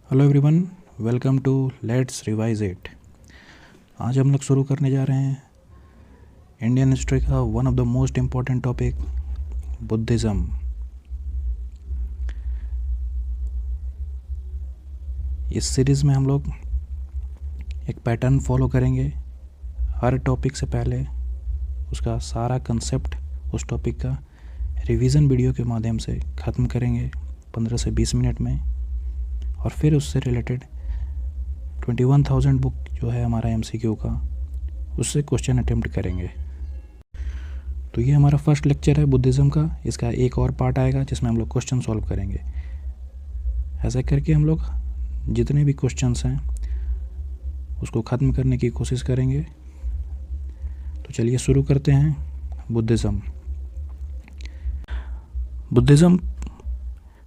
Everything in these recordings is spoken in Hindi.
Hello everyone, welcome to let's revise it. आज हम लोग शुरू करने जा रहे हैं इंडियन हिस्ट्री का one of the most important topic, Buddhism. इस सीरीज़ में हम लोग एक पैटर्न फॉलो करेंगे। हर टॉपिक से पहले उसका सारा कंसेप्ट, उस टॉपिक का रिवीजन वीडियो के माध्यम से ख़त्म करेंगे 15 से 20 मिनट में, और फिर उससे रिलेटेड 21,000 बुक जो है हमारा MCQ का, उससे क्वेश्चन अटेम्प्ट करेंगे। तो ये हमारा फर्स्ट लेक्चर है बुद्धिज़्म का। इसका एक और पार्ट आएगा जिसमें हम लोग क्वेश्चन सॉल्व करेंगे। ऐसा करके हम लोग जितने भी क्वेश्चंस हैं उसको ख़त्म करने की कोशिश करेंगे। तो चलिए शुरू करते हैं। बुद्धिज़्म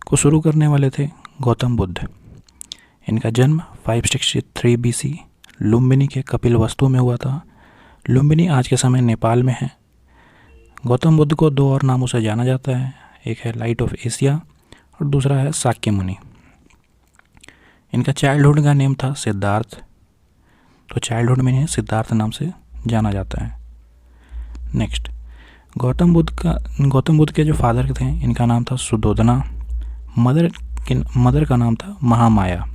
को शुरू करने वाले थे गौतम बुद्ध। इनका जन्म 563 BC लुम्बिनी के कपिलवस्तु में हुआ था। लुम्बिनी आज के समय नेपाल में है। गौतम बुद्ध को दो और नामों से जाना जाता है, एक है लाइट ऑफ एशिया और दूसरा है शाक्य मुनि। इनका चाइल्डहुड का नेम था सिद्धार्थ, तो चाइल्डहुड में इन्हें सिद्धार्थ नाम से जाना जाता है। नेक्स्ट, गौतम बुद्ध के जो फादर थे, इनका नाम था सुद्धोधना। मदर का नाम था महामाया।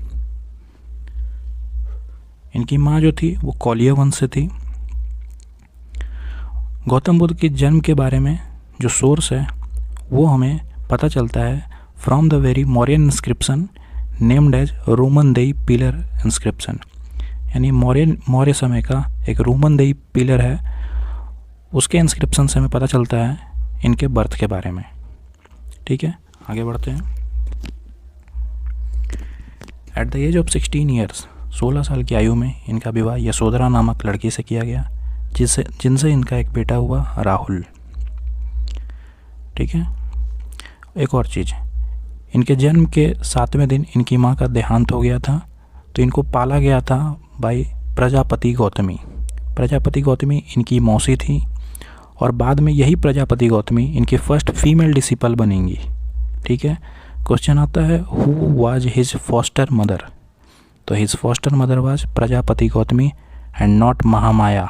इनकी माँ जो थी वो कौलिय वंश से थी। गौतम बुद्ध के जन्म के बारे में जो सोर्स है वो हमें पता चलता है from the very Mauryan inscription named as Rummindei pillar inscription. यानी मौर्य समय का एक रोमनदेई पिलर है, उसके इंस्क्रिप्शन से हमें पता चलता है इनके बर्थ के बारे में। ठीक है, आगे बढ़ते हैं। At the age of 16 years, 16 साल की आयु में इनका विवाह यशोधरा नामक लड़की से किया गया, जिनसे इनका एक बेटा हुआ राहुल। ठीक है, एक और चीज़, इनके जन्म के 7वें दिन इनकी माँ का देहांत हो गया था, तो इनको पाला गया था बाई प्रजापति गौतमी। प्रजापति गौतमी इनकी मौसी थी और बाद में यही प्रजापति गौतमी इनकी फर्स्ट फीमेल डिसिपल बनेंगी। ठीक है, क्वेश्चन आता है who was his foster mother. तो his foster mother was Prajapati Gautami and not Mahamaya.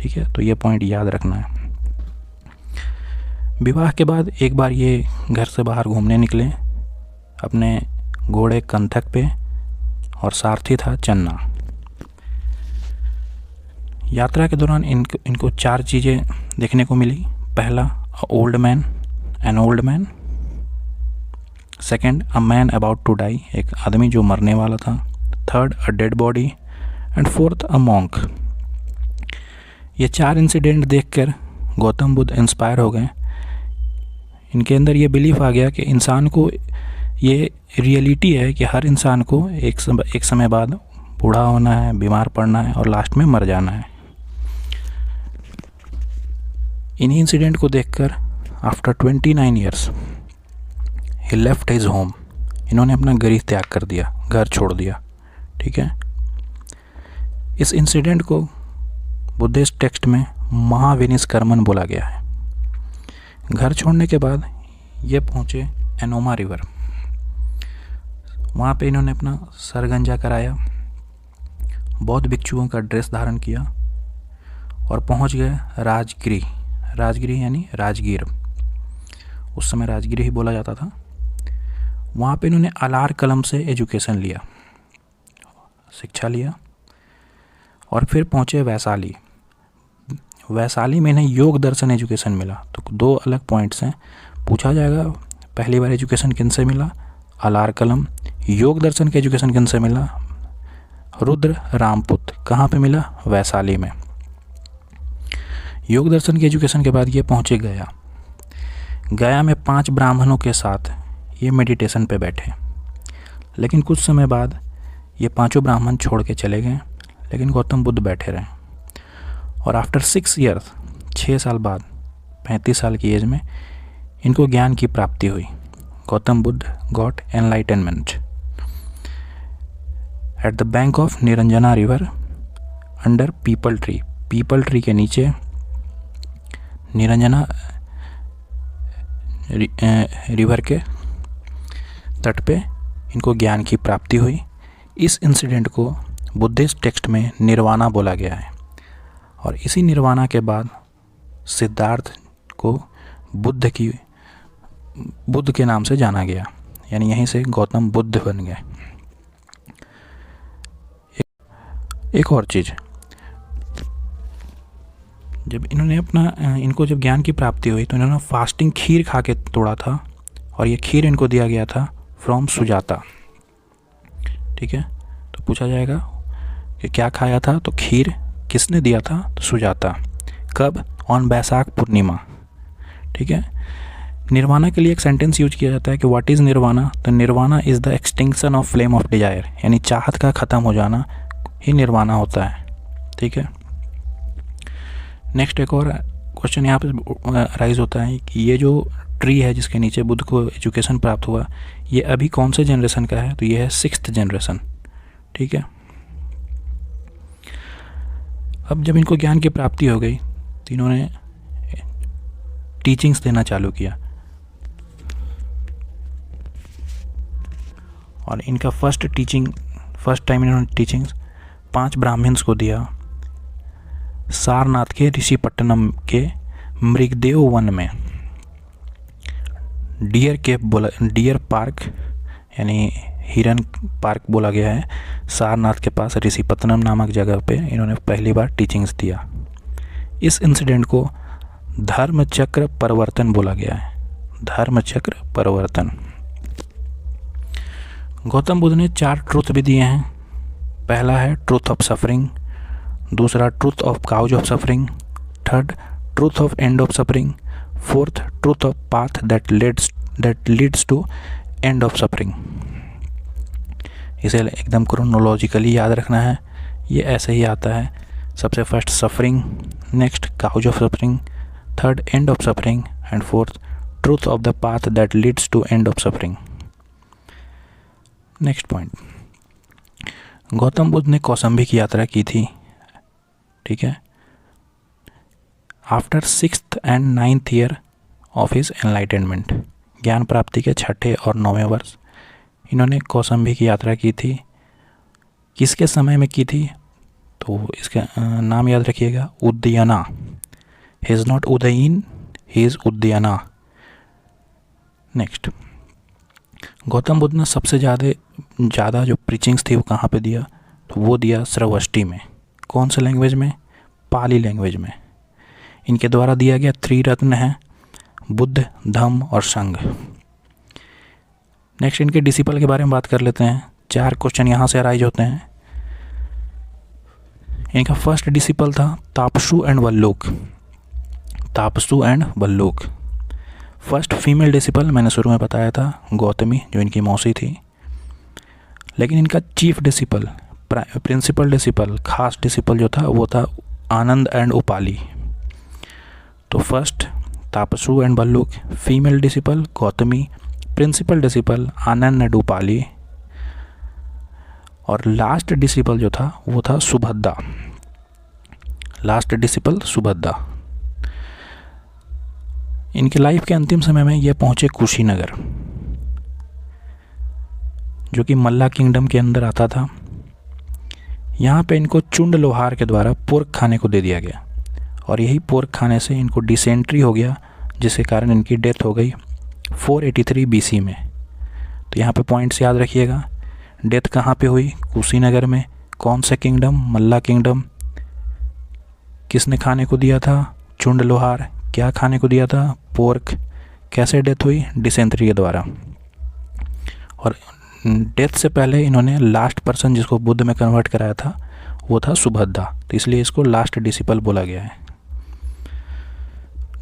ठीक है, तो ये पॉइंट याद रखना है। विवाह के बाद एक बार ये घर से बाहर घूमने निकले अपने घोड़े कंथक पे, और सारथी था चन्ना। यात्रा के दौरान इनको 4 चीज़ें देखने को मिली। पहला, old man, an old man. Second, a man about to die, एक आदमी जो मरने वाला था। Third, a dead body. And fourth, a monk. ये 4 इंसिडेंट देखकर गौतम बुद्ध इंस्पायर हो गए। इनके अंदर ये बिलीफ आ गया कि इंसान को, ये रियलिटी है कि हर इंसान को एक समय बाद बूढ़ा होना है, बीमार पड़ना है और लास्ट में मर जाना है। इन्हीं इंसिडेंट को देखकर after 29 years he left his home, इन्होंने अपना गृह त्याग कर दिया, घर छोड़ दिया। ठीक है, इस इंसिडेंट को बुद्धिस्ट टेक्स्ट में महाविनिष्कर्मन बोला गया है। घर छोड़ने के बाद ये पहुँचे एनोमा रिवर। वहाँ पे इन्होंने अपना सर गंजा कराया, बौद्ध भिक्षुओं का ड्रेस धारण किया और पहुँच गए राजगिरी। राजगिरी यानी राजगीर, उस समय राजगिरी ही बोला जाता था। वहाँ पे इन्होंने अलार कलम से एजुकेशन लिया, शिक्षा लिया, और फिर पहुँचे वैशाली। वैशाली में इन्हें योग दर्शन एजुकेशन मिला। तो 2 अलग पॉइंट्स हैं, पूछा जाएगा पहली बार एजुकेशन किन से मिला, अलार कलम। योग दर्शन के एजुकेशन किन से मिला, रुद्र रामपुत। कहाँ पे मिला, वैशाली में। योग दर्शन की एजुकेशन के बाद ये पहुँचे गया। गया में 5 ब्राह्मणों के साथ ये मेडिटेशन पे बैठे, लेकिन कुछ समय बाद ये 5 ब्राह्मण छोड़ के चले गए, लेकिन गौतम बुद्ध बैठे रहे। और आफ्टर 6 ईयर्स, 6 साल बाद, 35 साल की एज में इनको ज्ञान की प्राप्ति हुई। Gautam Buddha got enlightenment at the bank of Niranjana river under people tree. People tree के नीचे निरंजना रिवर के तट पे इनको ज्ञान की प्राप्ति हुई। इस इंसिडेंट को बुद्धिस्ट टेक्स्ट में निर्वाणा बोला गया है। और इसी निर्वाणा के बाद सिद्धार्थ को बुद्ध के नाम से जाना गया, यानी यहीं से गौतम बुद्ध बन गए। एक और चीज़, जब इनको जब ज्ञान की प्राप्ति हुई तो इन्होंने फास्टिंग खीर खा के तोड़ा था, और ये खीर इनको दिया गया था फ्रॉम सुजाता। ठीक है, तो पूछा जाएगा कि क्या खाया था, तो खीर किसने दिया था, तो सुजाता। कब, ऑन बैसाख पूर्णिमा। ठीक है, निर्वाणा के लिए एक सेंटेंस यूज किया जाता है कि व्हाट इज़ निर्वाणा, तो nirvana is the extinction of flame of desire, यानी चाहत का ख़त्म हो जाना ही निर्वाणा होता है। ठीक है, नेक्स्ट एक और क्वेश्चन यहाँ पे राइज होता है कि ये जो ट्री है जिसके नीचे बुद्ध को एजुकेशन प्राप्त हुआ, ये अभी कौन से जनरेशन का है, तो ये है 6th जनरेशन। ठीक है, अब जब इनको ज्ञान की प्राप्ति हो गई तो इन्होंने टीचिंग्स देना चालू किया, और इनका फर्स्ट टाइम इन्होंने टीचिंग्स 5 ब्राह्मण्स को दिया सारनाथ के ऋषिपट्टनम के मृगदेव वन में। डियर पार्क यानी हिरन पार्क बोला गया है, सारनाथ के पास ऋषिपट्टनम नामक जगह पे इन्होंने पहली बार टीचिंग्स दिया। इस इंसिडेंट को धर्मचक्र परिवर्तन बोला गया है, धर्मचक्र परिवर्तन। गौतम बुद्ध ने 4 ट्रुथ भी दिए हैं। पहला है ट्रूथ ऑफ सफरिंग, दूसरा truth of cause of suffering, third truth of end of suffering, fourth truth of path that leads to end of suffering. इसे एकदम क्रोनोलॉजिकली याद रखना है, ये ऐसे ही आता है। सबसे first suffering, next cause of suffering, third end of suffering, and fourth truth of the path that leads to end of suffering. Next point, Gautam Buddha ने कौसंबी की यात्रा की थी। ठीक है, after 6th and 9th year of his enlightenment, ज्ञान प्राप्ति के 6ठे और 9वें वर्ष इन्होंने कौसंबी की यात्रा की थी। किसके समय में की थी, तो इसका नाम याद रखिएगा, Udayana. He is not Udayin, he is Udayana. Next, Gautam Buddha ने सबसे ज़्यादा जो प्रीचिंग्स थी वो कहाँ पे दिया, तो वो दिया श्रवष्टि में। कौन से लैंग्वेज में, पाली लैंग्वेज में। इनके द्वारा दिया गया 3 रत्न हैं, बुद्ध, धम्म और संघ। नेक्स्ट, इनके डिसिपल के बारे में बात कर लेते हैं। 4 क्वेश्चन यहाँ से अराइज होते हैं। इनका फर्स्ट डिसिपल था Tapassu and Bhalluka. Tapassu and Bhalluka. First female disciple मैंने शुरू में बताया था, गौतमी, जो इनकी मौसी थी। लेकिन इनका चीफ डिसिपल, प्रिंसिपल डिसिपल, खास डिसिपल जो था वो था आनंद एंड उपाली। तो first Tapassu and Bhalluka, female disciple Gautami, principal disciple Ananda and Upali, और लास्ट डिसिपल जो था वो था सुभद्दा। Last disciple सुभद्दा। इनकी लाइफ के अंतिम समय में ये पहुंचे कुशीनगर, जो कि मल्ला किंगडम के अंदर आता था। यहाँ पे इनको चुंड लोहार के द्वारा पोर्क खाने को दे दिया गया, और यही पोर्क खाने से इनको डिसेंट्री हो गया, जिसके कारण इनकी डेथ हो गई 483 BC में। तो यहाँ पे पॉइंट्स याद रखिएगा। डेथ कहाँ पे हुई, कुशीनगर में। कौन सा किंगडम, मल्ला किंगडम। किसने खाने को दिया था, चुंड लोहार। क्या खाने को दिया था, पोर्क। कैसे डेथ हुई, डिसेंट्री के द्वारा। और डेथ से पहले इन्होंने लास्ट पर्सन जिसको बुद्ध में कन्वर्ट कराया था वो था सुभद्दा, तो इसलिए इसको लास्ट डिसिपल बोला गया है।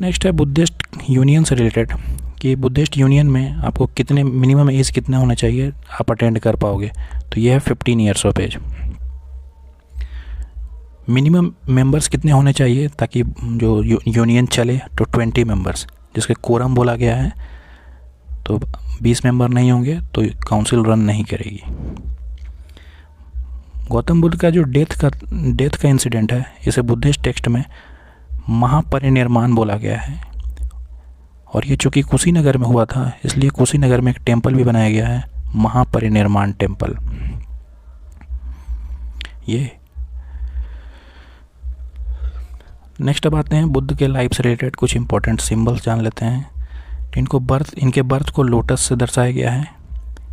नेक्स्ट है बुद्धिस्ट यूनियन से रिलेटेड, कि बुद्धिस्ट यूनियन में आपको कितने मिनिमम एज कितना होना चाहिए आप अटेंड कर पाओगे, तो ये है 15 years of age. Minimum members कितने होने चाहिए ताकि जो यूनियन चले, तो 20 मेंबर्स, जिसके कोरम बोला गया है। तो 20 मेंबर नहीं होंगे तो काउंसिल रन नहीं करेगी। गौतम बुद्ध का जो डेथ का इंसिडेंट है, इसे बुद्धिस्ट टेक्स्ट में महापरिनिर्वाण बोला गया है। और ये चूँकि कुशीनगर में हुआ था, इसलिए कुशीनगर में एक टेम्पल भी बनाया गया है, महापरिनिर्वाण टेम्पल। ये नेक्स्ट अब आते हैं बुद्ध के लाइफ से रिलेटेड कुछ इंपॉर्टेंट सिंबल्स जान लेते हैं। इनके बर्थ को लोटस से दर्शाया गया है।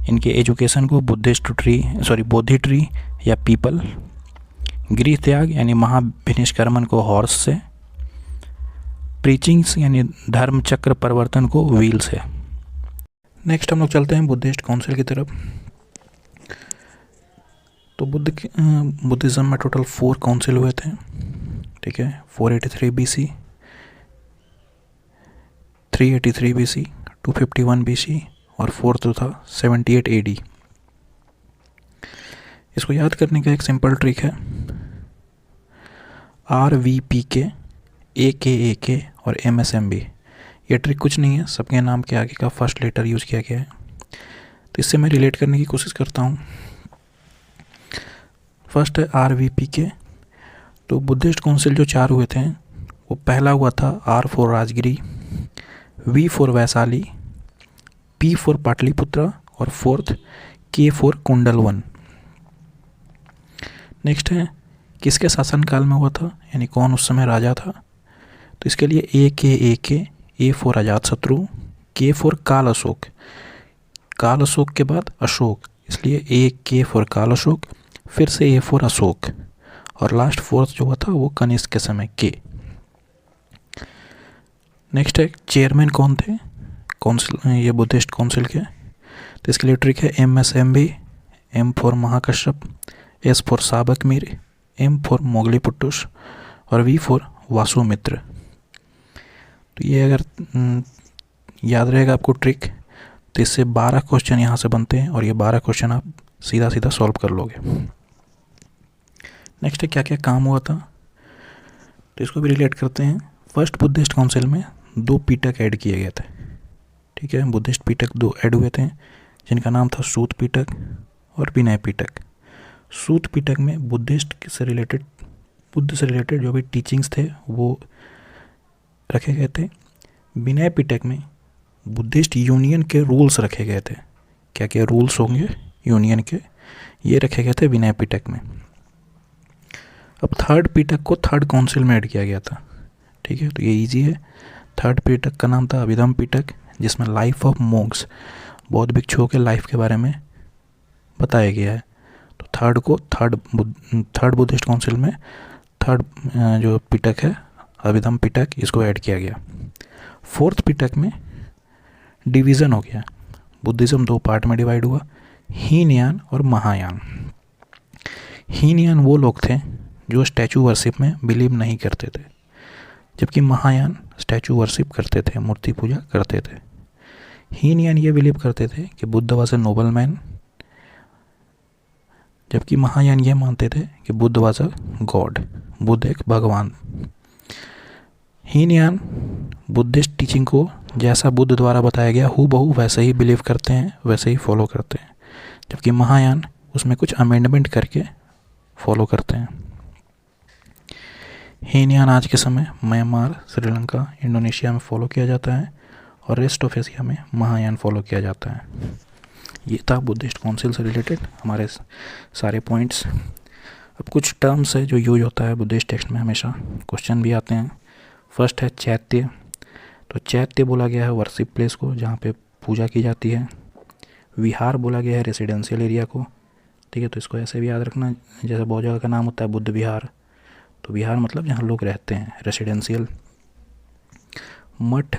इनके एजुकेशन को बोधि ट्री या पीपल। गृह त्याग यानी महाभिनिष्कर्मण को हॉर्स से। प्रीचिंग्स यानी धर्म चक्र परिवर्तन को व्हील से। नेक्स्ट हम लोग चलते हैं बुद्धिस्ट काउंसिल की तरफ। तो बुद्धिज़्म में टोटल 4 काउंसिल हुए थे, ठीक है। 483 BC, 383 BC, 251 BC और 4th था 78 AD। इसको याद करने का एक सिंपल ट्रिक है, RVPK, AKAK और MSMB। ये ट्रिक कुछ नहीं है, सबके नाम के आगे का फर्स्ट लेटर यूज़ किया गया है। तो इससे मैं रिलेट करने की कोशिश करता हूँ। फर्स्ट है RVPK। तो बुद्धिस्ट काउंसिल जो 4 हुए थे, वो पहला हुआ था R for Rajgiri, V for Vaishali, P for Pataliputra और 4th K for Kundalvan. Next है किसके शासनकाल में हुआ था, यानी कौन उस समय राजा था। तो इसके लिए AKAK, A for Ajatashatru, K for काल अशोक, काल अशोक के बाद अशोक, इसलिए AK फॉर काल अशोक, फिर से A फॉर अशोक और लास्ट 4th जो हुआ था वो कनिष्क के समय K। नेक्स्ट है चेयरमैन कौन थे काउंसिल, ये बुद्धिस्ट काउंसिल के। तो इसके लिए ट्रिक है MSMB, M for Mahakashyap, S for Sabakamir, M for Moggaliputta और V फॉर वासुमित्र। तो ये अगर याद रहेगा आपको ट्रिक, तो इससे 12 क्वेश्चन यहाँ से बनते हैं और ये 12 क्वेश्चन आप सीधा सीधा सॉल्व कर लोगे। नेक्स्ट है क्या क्या काम हुआ था, तो इसको भी रिलेट करते हैं। फर्स्ट बुद्धिस्ट काउंसिल में 2 पीटक ऐड किए गए थे, ठीक है। बुद्धिस्ट पीटक 2 ऐड हुए थे, जिनका नाम था सूत पीटक और विनय पीटक। सूत पीटक में बुद्ध से रिलेटेड जो भी टीचिंग्स थे वो रखे गए थे। विनय पिटक में बुद्धिस्ट यूनियन के रूल्स रखे गए थे। क्या क्या रूल्स होंगे यूनियन के, ये रखे गए थे विनय पिटक में। अब थर्ड पिटक को थर्ड काउंसिल में ऐड किया गया था, ठीक है। तो ये इजी है। थर्ड पिटक का नाम था अभिधम पिटक, जिसमें लाइफ ऑफ मोंक्स, बौद्ध भिक्षुओं के लाइफ के बारे में बताया गया है। तो थर्ड को थर्ड बुद्धिस्ट काउंसिल में थर्ड जो पिटक है अभिधम पिटक, इसको ऐड किया गया। फोर्थ पिटक में डिवीज़न हो गया, बुद्धिज़्म 2 पार्ट में डिवाइड हुआ, हीनयान और महायान। हीनयान वो लोग थे जो स्टैचू वर्शिप में बिलीव नहीं करते थे, जबकि महायान स्टैचू वर्शिप करते थे, मूर्ति पूजा करते थे। हीनयान ये बिलीव करते थे कि Buddha was a noble man, जबकि महायान ये मानते थे कि Buddha was a God, Buddha एक भगवान। हीनयान बुद्धिस्ट टीचिंग को जैसा बुद्ध द्वारा बताया गया हूबहू वैसे ही बिलीव करते हैं, वैसे ही फॉलो करते हैं, जबकि महायान उसमें कुछ अमेंडमेंट करके फॉलो करते हैं। हीनयान आज के समय म्यांमार, श्रीलंका, इंडोनेशिया में फॉलो किया जाता है और रेस्ट ऑफ एशिया में महायान फॉलो किया जाता है। ये था बुद्धिस्ट काउंसिल से रिलेटेड हमारे सारे पॉइंट्स। अब कुछ टर्म्स है जो यूज होता है बुद्धिस्ट टेक्स्ट में, हमेशा क्वेश्चन भी आते हैं। फर्स्ट है चैत्य। तो चैत्य बोला गया है वर्शिप प्लेस को, जहाँ पे पूजा की जाती है। विहार बोला गया है रेसिडेंशियल एरिया को, ठीक है। तो इसको ऐसे भी याद रखना, जैसे बहुत जगह का नाम होता है बुद्ध विहार, तो विहार मतलब जहाँ लोग रहते हैं, रेसिडेंशियल। मठ,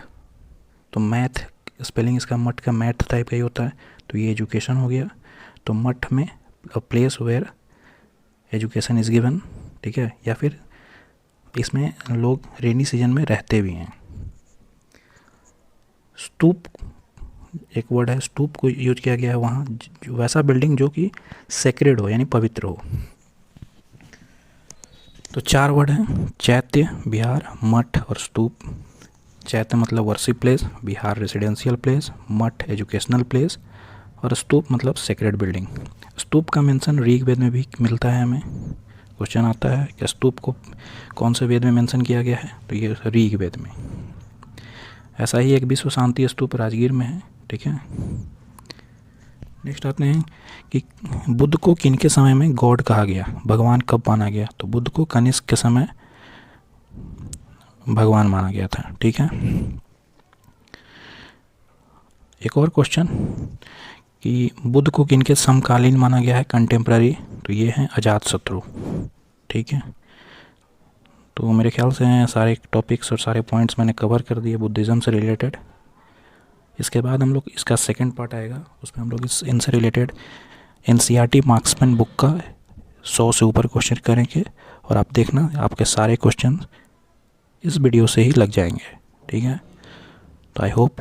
तो मैथ स्पेलिंग इसका मठ का मैथ टाइप का ही होता है, तो ये एजुकेशन हो गया। तो मठ में place where education is given, ठीक है, या फिर इसमें लोग रेनी सीजन में रहते भी हैं। स्तूप एक वर्ड है, स्तूप को यूज किया गया है वहाँ वैसा बिल्डिंग जो कि सेक्रेड हो, यानी पवित्र हो। तो 4 वर्ड हैं, चैत्य, विहार, मठ और स्तूप। चैत्य मतलब वर्शिप प्लेस, विहार रेसिडेंशियल प्लेस, मठ एजुकेशनल प्लेस और स्तूप मतलब सेक्रेड बिल्डिंग। स्तूप का मेंशन ऋग्वेद में भी मिलता है, हमें क्वेश्चन आता है कि स्तूप को कौन से वेद में मेंशन किया गया है, तो ये ऋग्वेद में। ऐसा ही एक विश्व शांति स्तूप राजगीर में है, ठीक है। नेक्स्ट आते हैं कि बुद्ध को किनके समय में गॉड कहा गया, भगवान कब माना गया। तो बुद्ध को कनिष्क के समय भगवान माना गया था। ठीक है, एक और क्वेश्चन कि बुद्ध को किनके समकालीन माना गया है, कंटेम्प्रेरी। तो ये हैं अजातशत्रु। ठीक है, तो मेरे ख्याल से सारे टॉपिक्स और सारे पॉइंट्स मैंने कवर कर दिए बुद्धिज़्म से रिलेटेड। इसके बाद हम लोग इसका सेकंड पार्ट आएगा, उसमें हम लोग इनसे रिलेटेड एनसीईआरटी मार्क्समैन बुक का 100 से ऊपर क्वेश्चन करेंगे और आप देखना आपके सारे क्वेश्चन इस वीडियो से ही लग जाएंगे। ठीक है, तो आई होप